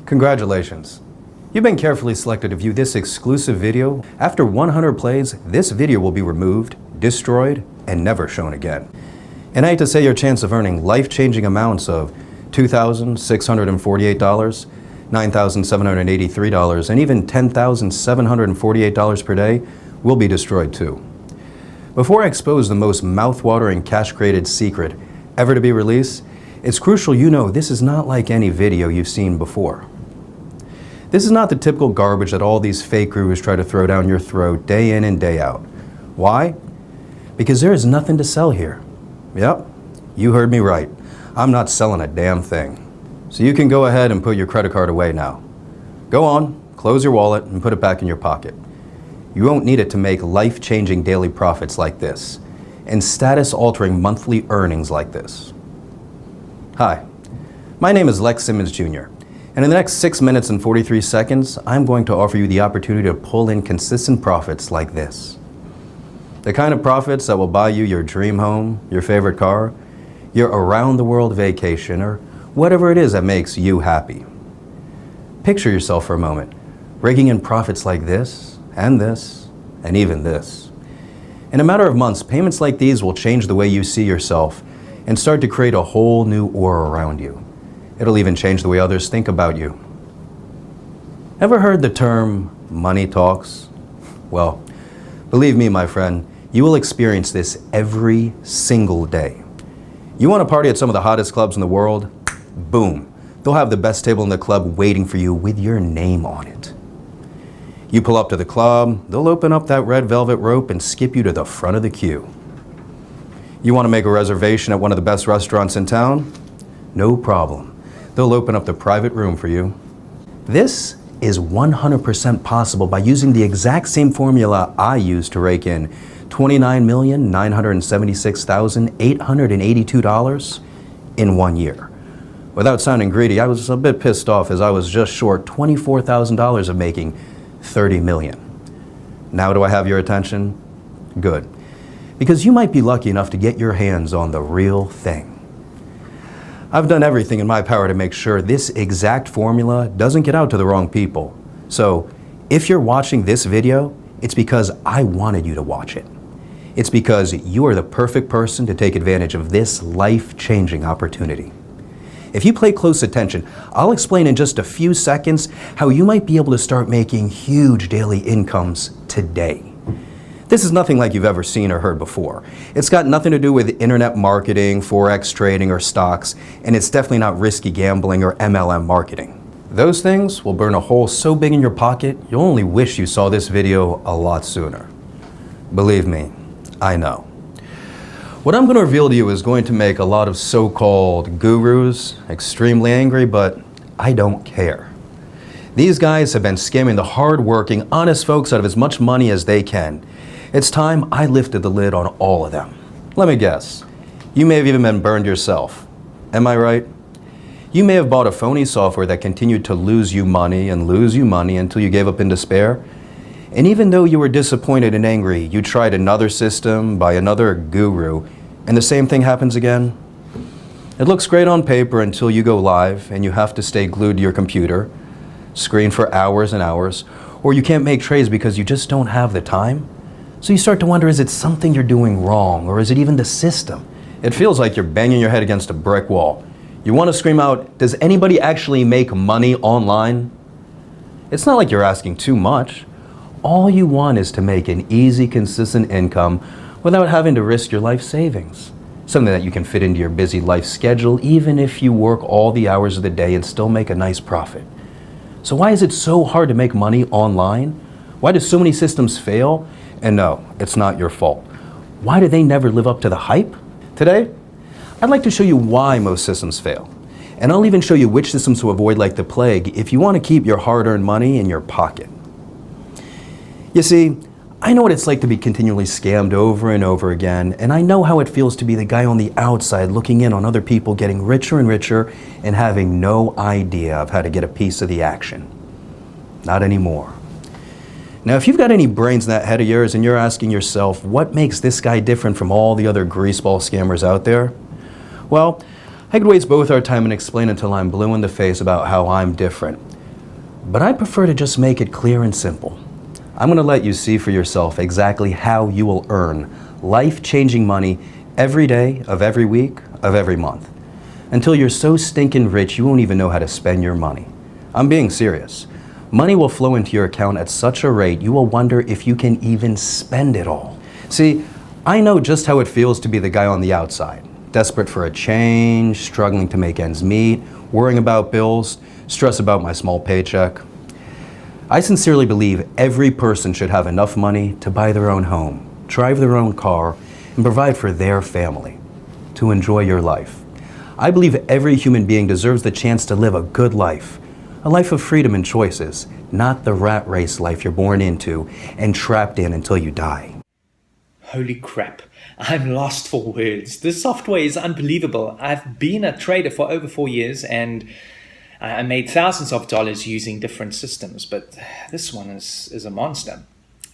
Congratulations. You've been carefully selected to view this exclusive video. After 100 plays, this video will be removed, destroyed, and never shown again. And I hate to say your chance of earning life-changing amounts of $2,648, $9,783, and even $10,748 per day will be destroyed too. Before I expose the most mouth-watering cash-created secret ever to be released, it's crucial you know this is not like any video you've seen before. This is not the typical garbage that all these fake gurus try to throw down your throat day in and day out. Why? Because there is nothing to sell here. Yep, you heard me right. I'm not selling a damn thing. So you can go ahead and put your credit card away now. Go on, close your wallet and put it back in your pocket. You won't need it to make life-changing daily profits like this and status-altering monthly earnings like this. Hi, my name is Lex Simmons Jr. And in the next 6 minutes and 43 seconds, I'm going to offer you the opportunity to pull in consistent profits like this. The kind of profits that will buy you your dream home, your favorite car, your around-the-world vacation, or whatever it is that makes you happy. Picture yourself for a moment, raking in profits like this, and even this. In a matter of months, payments like these will change the way you see yourself and start to create a whole new aura around you. It'll even change the way others think about you. Ever heard the term money talks? Well, believe me, my friend, you will experience this every single day. You want to party at some of the hottest clubs in the world? Boom. They'll have the best table in the club waiting for you with your name on it. You pull up to the club, they'll open up that red velvet rope and skip you to the front of the queue. You want to make a reservation at one of the best restaurants in town? No problem. They'll open up the private room for you. This is 100% possible by using the exact same formula I used to rake in $29,976,882 in 1 year. Without sounding greedy, I was a bit pissed off as I was just short $24,000 of making $30 million. Now do I have your attention? Good. Because you might be lucky enough to get your hands on the real thing. I've done everything in my power to make sure this exact formula doesn't get out to the wrong people. So if you're watching this video, it's because I wanted you to watch it. It's because you are the perfect person to take advantage of this life-changing opportunity. If you pay close attention, I'll explain in just a few seconds how you might be able to start making huge daily incomes today. This is nothing like you've ever seen or heard before. It's got nothing to do with internet marketing, forex trading, or stocks, and it's definitely not risky gambling or MLM marketing. Those things will burn a hole so big in your pocket, you'll only wish you saw this video a lot sooner. Believe me, I know. What I'm going to reveal to you is going to make a lot of so-called gurus extremely angry, but I don't care. These guys have been scamming the hard-working, honest folks out of as much money as they can. It's time I lifted the lid on all of them. Let me guess. You may have even been burned yourself. Am I right? You may have bought a phony software that continued to lose you money until you gave up in despair. And even though you were disappointed and angry, you tried another system by another guru, and the same thing happens again. It looks great on paper until you go live and you have to stay glued to your computer, screen for hours and hours, or you can't make trades because you just don't have the time. So you start to wonder, is it something you're doing wrong, or is it even the system? It feels like you're banging your head against a brick wall. You want to scream out, does anybody actually make money online? It's not like you're asking too much. All you want is to make an easy, consistent income without having to risk your life savings. Something that you can fit into your busy life schedule even if you work all the hours of the day and still make a nice profit. So why is it so hard to make money online? Why do so many systems fail? And no, it's not your fault. Why do they never live up to the hype? Today, I'd like to show you why most systems fail. And I'll even show you which systems to avoid like the plague if you want to keep your hard-earned money in your pocket. You see, I know what it's like to be continually scammed over and over again, and I know how it feels to be the guy on the outside looking in on other people getting richer and richer and having no idea of how to get a piece of the action. Not anymore. Now, if you've got any brains in that head of yours and you're asking yourself, what makes this guy different from all the other greaseball scammers out there? Well, I could waste both our time and explain until I'm blue in the face about how I'm different. But I prefer to just make it clear and simple. I'm going to let you see for yourself exactly how you will earn life-changing money every day of every week of every month, until you're so stinking rich you won't even know how to spend your money. I'm being serious. Money will flow into your account at such a rate you will wonder if you can even spend it all. See, I know just how it feels to be the guy on the outside, desperate for a change, struggling to make ends meet, worrying about bills, stress about my small paycheck. I sincerely believe every person should have enough money to buy their own home, drive their own car, and provide for their family, to enjoy your life. I believe every human being deserves the chance to live a good life, a life of freedom and choices, not the rat race life you're born into and trapped in until you die. Holy crap, I'm lost for words. This software is unbelievable. I've been a trader for over 4 years and I made thousands of dollars using different systems, but this one is a monster.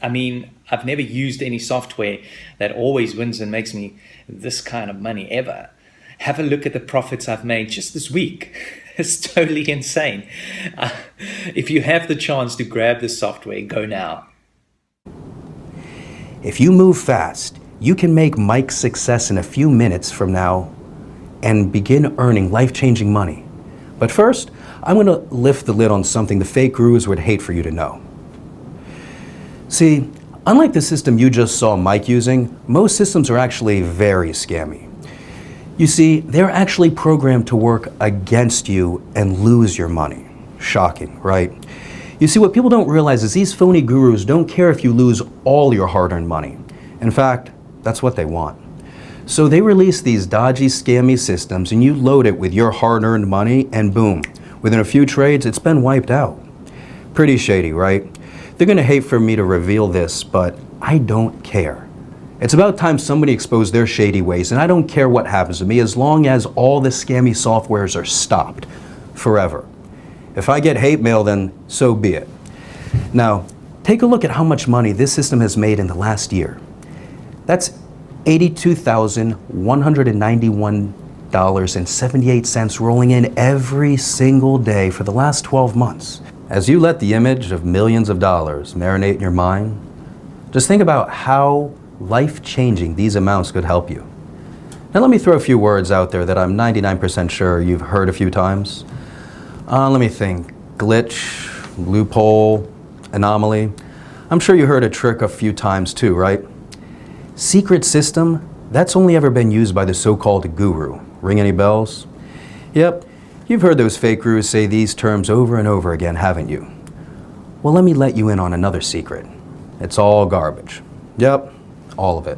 I mean, I've never used any software that always wins and makes me this kind of money ever. Have a look at the profits I've made just this week. It's totally insane. If you have the chance to grab this software, go now. If you move fast, you can make Mike's success in a few minutes from now and begin earning life-changing money. But first, I'm going to lift the lid on something the fake gurus would hate for you to know. See, unlike the system you just saw Mike using, most systems are actually very scammy. You see, they're actually programmed to work against you and lose your money. Shocking, right? You see, what people don't realize is these phony gurus don't care if you lose all your hard-earned money. In fact, that's what they want. So they release these dodgy, scammy systems and you load it with your hard-earned money and boom, within a few trades, it's been wiped out. Pretty shady, right? They're gonna hate for me to reveal this, but I don't care. It's about time somebody exposed their shady ways, and I don't care what happens to me as long as all the scammy softwares are stopped forever. If I get hate mail, then so be it. Now, take a look at how much money this system has made in the last year. That's $82,191.78 rolling in every single day for the last 12 months. As you let the image of millions of dollars marinate in your mind, just think about how life-changing these amounts could help you. Now let me throw a few words out there that I'm 99% sure you've heard a few times. Let me think. Glitch, loophole, anomaly. I'm sure you heard a trick a few times too, right? Secret system, that's only ever been used by the so-called guru. Ring any bells? Yep, you've heard those fake gurus say these terms over and over again, haven't you? Well, let me let you in on another secret. It's all garbage. Yep, all of it.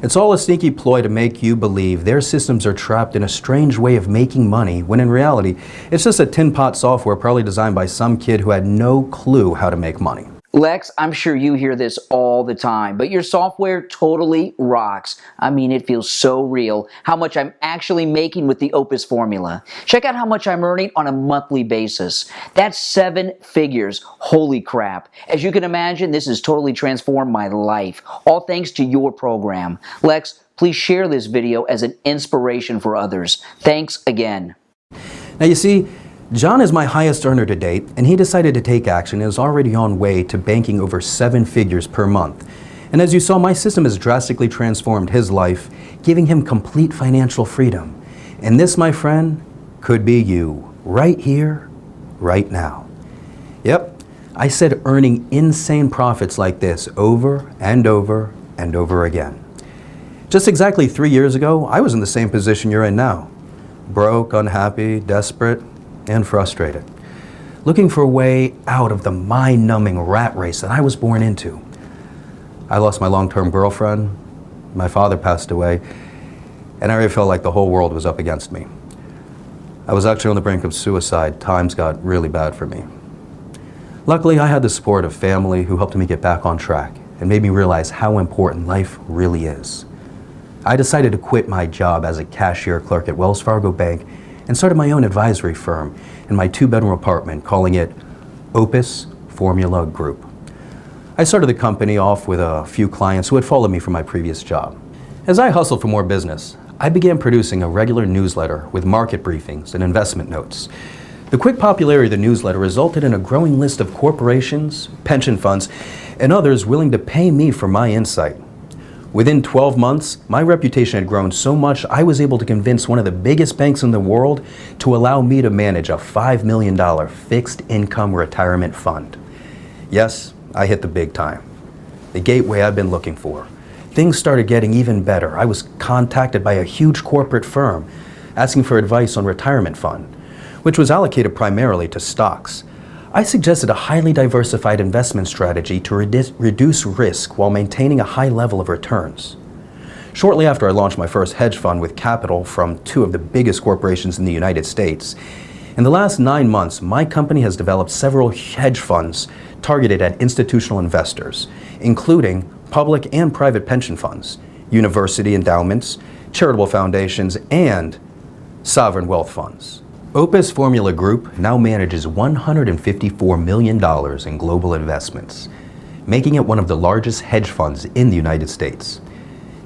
It's all a sneaky ploy to make you believe their systems are trapped in a strange way of making money, when in reality, it's just a tin pot software probably designed by some kid who had no clue how to make money. Lex, I'm sure you hear this all the time, but your software totally rocks. I mean, it feels so real, how much I'm actually making with the Opus formula. Check out how much I'm earning on a monthly basis. That's 7 figures. Holy crap. As you can imagine, this has totally transformed my life, all thanks to your program. Lex, please share this video as an inspiration for others. Thanks again. Now you see, John is my highest earner to date, and he decided to take action and is already on way to banking over 7 figures per month. And as you saw, my system has drastically transformed his life, giving him complete financial freedom. And this, my friend, could be you, right here, right now. Yep, I said earning insane profits like this over and over and over again. Just exactly 3 years ago, I was in the same position you're in now. Broke, unhappy, desperate, and frustrated, looking for a way out of the mind-numbing rat race that I was born into. I lost my long-term girlfriend, my father passed away, and I really felt like the whole world was up against me. I was actually on the brink of suicide. Times got really bad for me. Luckily, I had the support of family who helped me get back on track and made me realize how important life really is. I decided to quit my job as a cashier clerk at Wells Fargo Bank and started my own advisory firm in my 2-bedroom apartment, calling it Opus Formula Group. I started the company off with a few clients who had followed me from my previous job. As I hustled for more business, I began producing a regular newsletter with market briefings and investment notes. The quick popularity of the newsletter resulted in a growing list of corporations, pension funds, and others willing to pay me for my insight. Within 12 months, my reputation had grown so much I was able to convince one of the biggest banks in the world to allow me to manage a $5 million fixed income retirement fund. Yes, I hit the big time. The gateway I've been looking for. Things started getting even better. I was contacted by a huge corporate firm asking for advice on retirement fund, which was allocated primarily to stocks. I suggested a highly diversified investment strategy to reduce risk while maintaining a high level of returns. Shortly after I launched my first hedge fund with capital from two of the biggest corporations in the United States, in the last 9 months, my company has developed several hedge funds targeted at institutional investors, including public and private pension funds, university endowments, charitable foundations, and sovereign wealth funds. Opus Formula Group now manages $154 million in global investments, making it one of the largest hedge funds in the United States.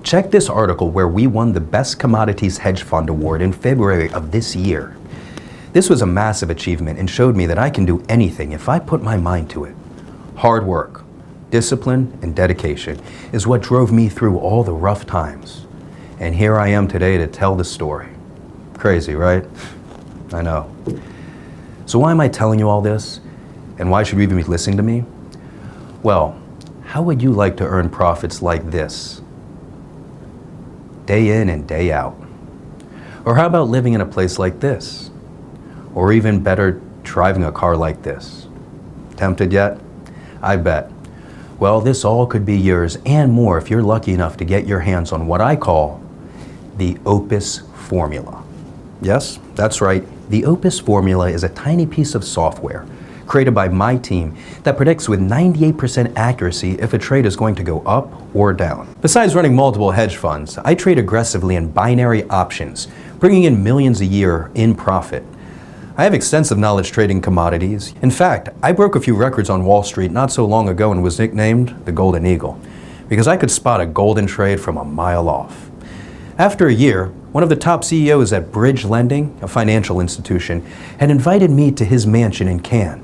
Check this article where we won the Best Commodities Hedge Fund Award in February of this year. This was a massive achievement and showed me that I can do anything if I put my mind to it. Hard work, discipline, and dedication is what drove me through all the rough times. And here I am today to tell the story. Crazy, right? I know. So why am I telling you all this? And why should you even be listening to me? Well, how would you like to earn profits like this? Day in and day out. Or how about living in a place like this? Or even better, driving a car like this? Tempted yet? I bet. Well, this all could be yours and more if you're lucky enough to get your hands on what I call the Opus Formula. Yes, that's right. The Opus Formula is a tiny piece of software created by my team that predicts with 98% accuracy if a trade is going to go up or down. Besides running multiple hedge funds, I trade aggressively in binary options, bringing in millions a year in profit. I have extensive knowledge trading commodities. In fact, I broke a few records on Wall Street not so long ago and was nicknamed the Golden Eagle because I could spot a golden trade from a mile off. After a year, one of the top CEOs at Bridge Lending, a financial institution, had invited me to his mansion in Cannes.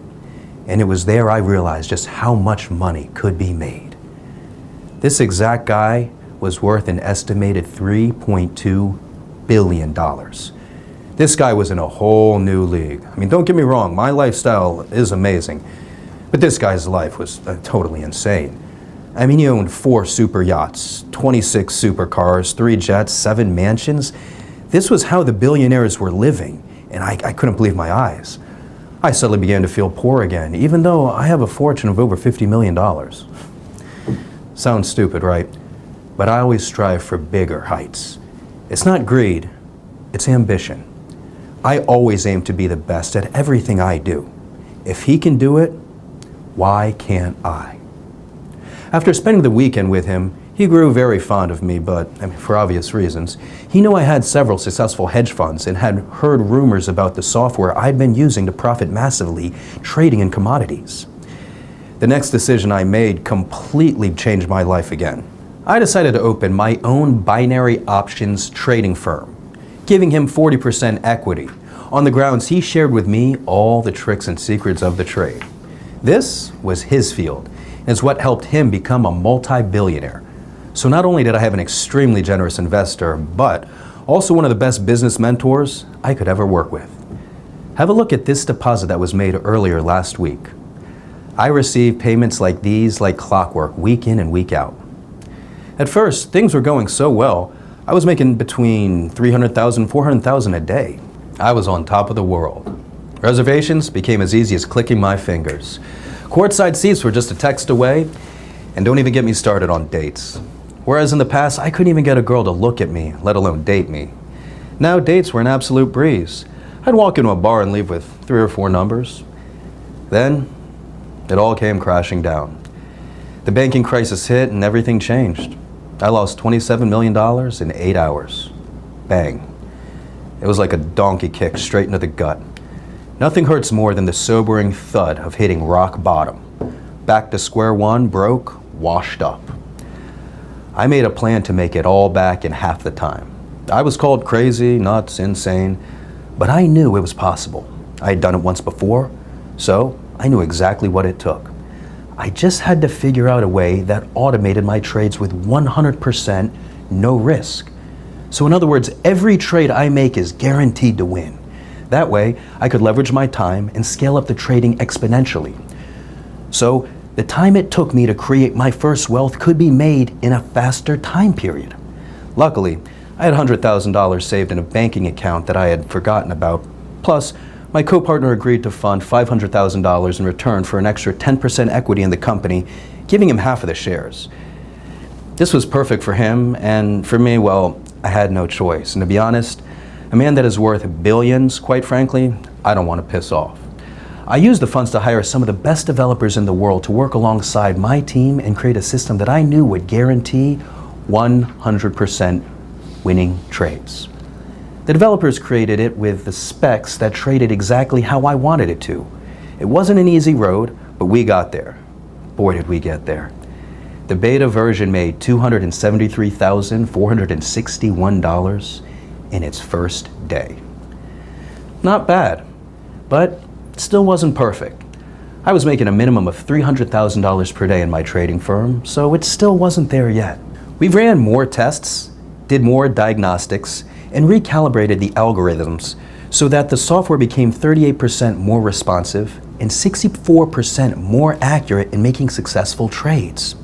And it was there I realized just how much money could be made. This exact guy was worth an estimated $3.2 billion. This guy was in a whole new league. I mean, don't get me wrong, my lifestyle is amazing. But this guy's life was totally insane. I mean, he owned 4 super yachts, 26 supercars, 3 jets, 7 mansions. This was how the billionaires were living, and I couldn't believe my eyes. I suddenly began to feel poor again, even though I have a fortune of over $50 million. Sounds stupid, right? But I always strive for bigger heights. It's not greed, it's ambition. I always aim to be the best at everything I do. If he can do it, why can't I? After spending the weekend with him, he grew very fond of me, but for obvious reasons. He knew I had several successful hedge funds and had heard rumors about the software I'd been using to profit massively trading in commodities. The next decision I made completely changed my life again. I decided to open my own binary options trading firm, giving him 40% equity, on the grounds he shared with me all the tricks and secrets of the trade. This was his field, and it's what helped him become a multi-billionaire. So not only did I have an extremely generous investor, but also one of the best business mentors I could ever work with. Have a look at this deposit that was made earlier last week. I received payments like these like clockwork, week in and week out. At first, things were going so well, I was making between $300,000 and $400,000 a day. I was on top of the world. Reservations became as easy as clicking my fingers. Courtside seats were just a text away, and don't even get me started on dates. Whereas in the past, I couldn't even get a girl to look at me, let alone date me. Now dates were an absolute breeze. I'd walk into a bar and leave with 3 or 4 numbers. Then, it all came crashing down. The banking crisis hit and everything changed. I lost $27 million in 8 hours. Bang. It was like a donkey kick straight into the gut. Nothing hurts more than the sobering thud of hitting rock bottom. Back to square one, broke, washed up. I made a plan to make it all back in half the time. I was called crazy, nuts, insane, but I knew it was possible. I had done it once before, so I knew exactly what it took. I just had to figure out a way that automated my trades with 100% no risk. So in other words, every trade I make is guaranteed to win. That way, I could leverage my time and scale up the trading exponentially. So the time it took me to create my first wealth could be made in a faster time period. Luckily, I had $100,000 saved in a banking account that I had forgotten about. Plus, my co-partner agreed to fund $500,000 in return for an extra 10% equity in the company, giving him half of the shares. This was perfect for him, and for me, well, I had no choice. And to be honest, a man that is worth billions, quite frankly, I don't want to piss off. I used the funds to hire some of the best developers in the world to work alongside my team and create a system that I knew would guarantee 100% winning trades. The developers created it with the specs that traded exactly how I wanted it to. It wasn't an easy road, but we got there. Boy, did we get there. The beta version made $273,461 in its first day. Not bad, but it still wasn't perfect. I was making a minimum of $300,000 per day in my trading firm, so it still wasn't there yet. We ran more tests, did more diagnostics, and recalibrated the algorithms so that the software became 38% more responsive and 64% more accurate in making successful trades.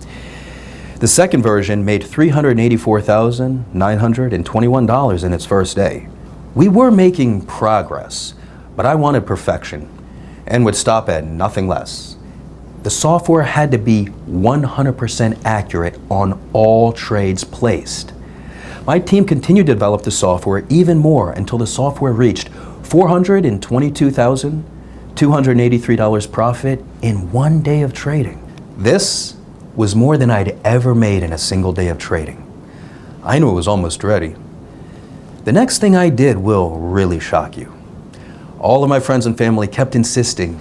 The second version made $384,921 in its first day. We were making progress, but I wanted perfection and would stop at nothing less. The software had to be 100% accurate on all trades placed. My team continued to develop the software even more until the software reached $422,283 profit in one day of trading. This was more than I'd ever made in a single day of trading. I knew it was almost ready. The next thing I did will really shock you. All of my friends and family kept insisting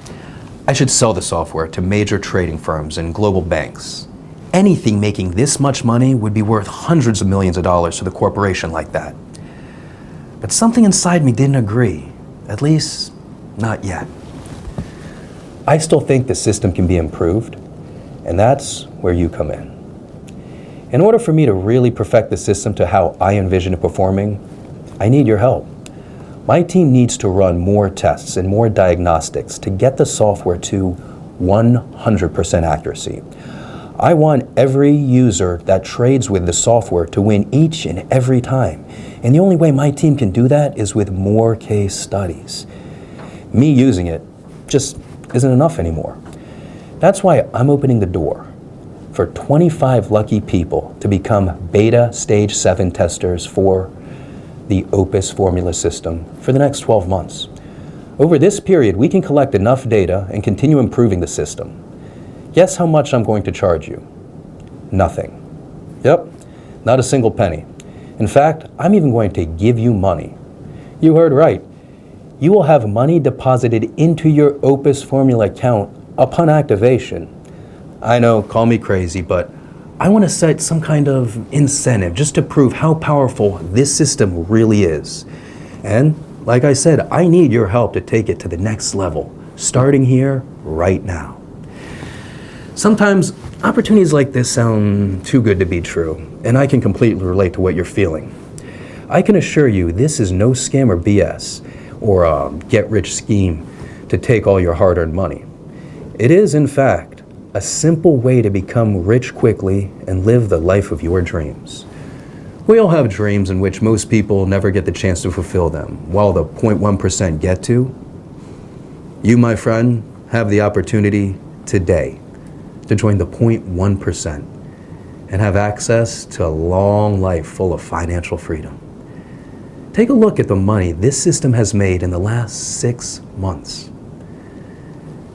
I should sell the software to major trading firms and global banks. Anything making this much money would be worth hundreds of millions of dollars to the corporation like that. But something inside me didn't agree, at least not yet. I still think the system can be improved, and that's where you come in. In order for me to really perfect the system to how I envision it performing, I need your help. My team needs to run more tests and more diagnostics to get the software to 100% accuracy. I want every user that trades with the software to win each and every time. And the only way my team can do that is with more case studies. Me using it just isn't enough anymore. That's why I'm opening the door for 25 lucky people to become beta stage 7 testers for the Opus formula system for the next 12 months. Over this period, we can collect enough data and continue improving the system. Guess how much I'm going to charge you? Nothing. Yep, not a single penny. In fact, I'm even going to give you money. You heard right. You will have money deposited into your Opus formula account upon activation. I know, call me crazy, but I want to set some kind of incentive just to prove how powerful this system really is. And like I said, I need your help to take it to the next level, starting here right now. Sometimes opportunities like this sound too good to be true, and I can completely relate to what you're feeling. I can assure you this is no scam or BS or a get-rich scheme to take all your hard-earned money. It is, in fact, a simple way to become rich quickly and live the life of your dreams. We all have dreams in which most people never get the chance to fulfill them, while the 0.1% get to. You, my friend, have the opportunity today to join the 0.1% and have access to a long life full of financial freedom. Take a look at the money this system has made in the last 6 months.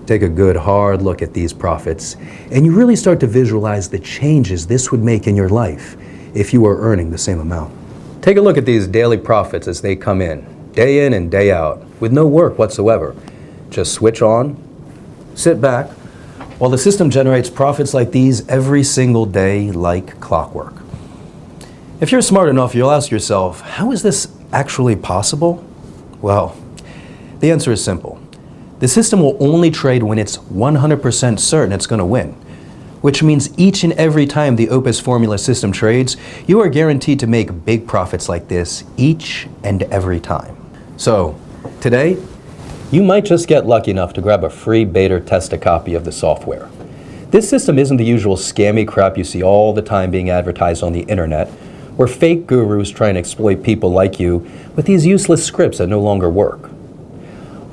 Take a good hard look at these profits, and you really start to visualize the changes this would make in your life if you were earning the same amount. Take a look at these daily profits as they come in and day out, with no work whatsoever. Just switch on, sit back, while the system generates profits like these every single day like clockwork. If you're smart enough, you'll ask yourself, how is this actually possible? Well, the answer is simple. The system will only trade when it's 100% certain it's going to win, which means each and every time the Opus formula system trades, you are guaranteed to make big profits like this each and every time. So, today, you might just get lucky enough to grab a free beta tester copy of the software. This system isn't the usual scammy crap you see all the time being advertised on the internet, where fake gurus try and exploit people like you with these useless scripts that no longer work.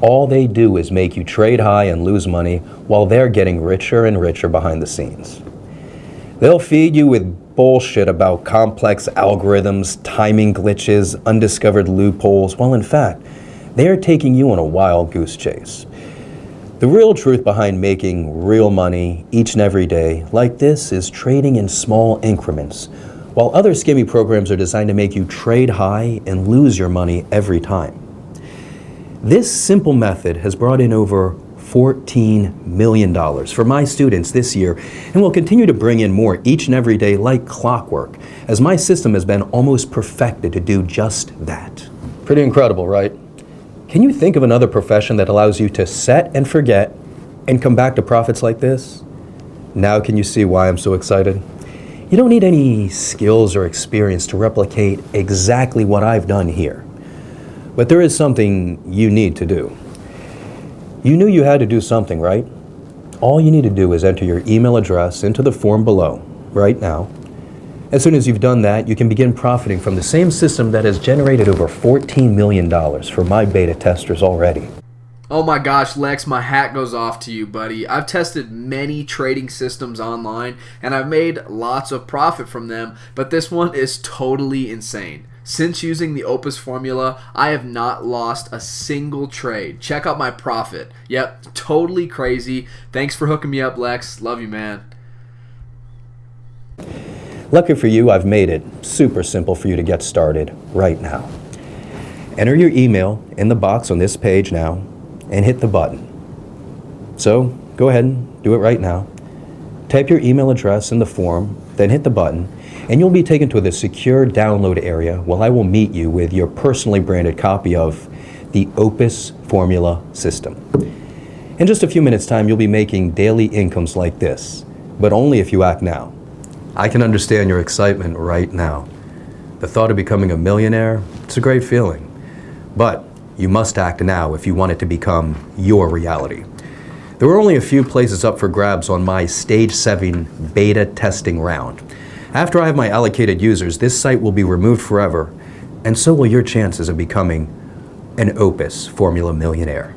All they do is make you trade high and lose money while they're getting richer and richer behind the scenes. They'll feed you with bullshit about complex algorithms, timing glitches, undiscovered loopholes, while in fact, they are taking you on a wild goose chase. The real truth behind making real money each and every day like this is trading in small increments, while other scammy programs are designed to make you trade high and lose your money every time. This simple method has brought in over $14 million for my students this year and will continue to bring in more each and every day like clockwork, as my system has been almost perfected to do just that. Pretty incredible, right? Can you think of another profession that allows you to set and forget and come back to profits like this? Now can you see why I'm so excited? You don't need any skills or experience to replicate exactly what I've done here. But there is something you need to do. You knew you had to do something, right? All you need to do is enter your email address into the form below, right now. As soon as you've done that, you can begin profiting from the same system that has generated over $14 million for my beta testers already. Oh my gosh, Lex, my hat goes off to you, buddy. I've tested many trading systems online, and I've made lots of profit from them, but this one is totally insane. Since using the Opus formula, I have not lost a single trade. Check out my profit. Yep, totally crazy. Thanks for hooking me up, Lex. Love you, man. Lucky for you, I've made it super simple for you to get started right now. Enter your email in the box on this page now and hit the button. So go ahead and do it right now. Type your email address in the form, then hit the button, and you'll be taken to the secure download area where I will meet you with your personally branded copy of the Opus formula system. In just a few minutes' time, you'll be making daily incomes like this, but only if you act now. I can understand your excitement right now. The thought of becoming a millionaire, it's a great feeling. But you must act now if you want it to become your reality. There were only a few places up for grabs on my Stage 7 beta testing round. After I have my allocated users, this site will be removed forever, and so will your chances of becoming an Opus Formula millionaire.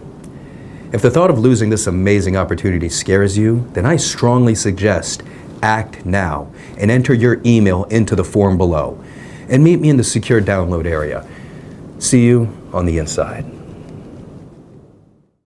If the thought of losing this amazing opportunity scares you, then I strongly suggest act now and enter your email into the form below, and meet me in the secure download area. See you on the inside.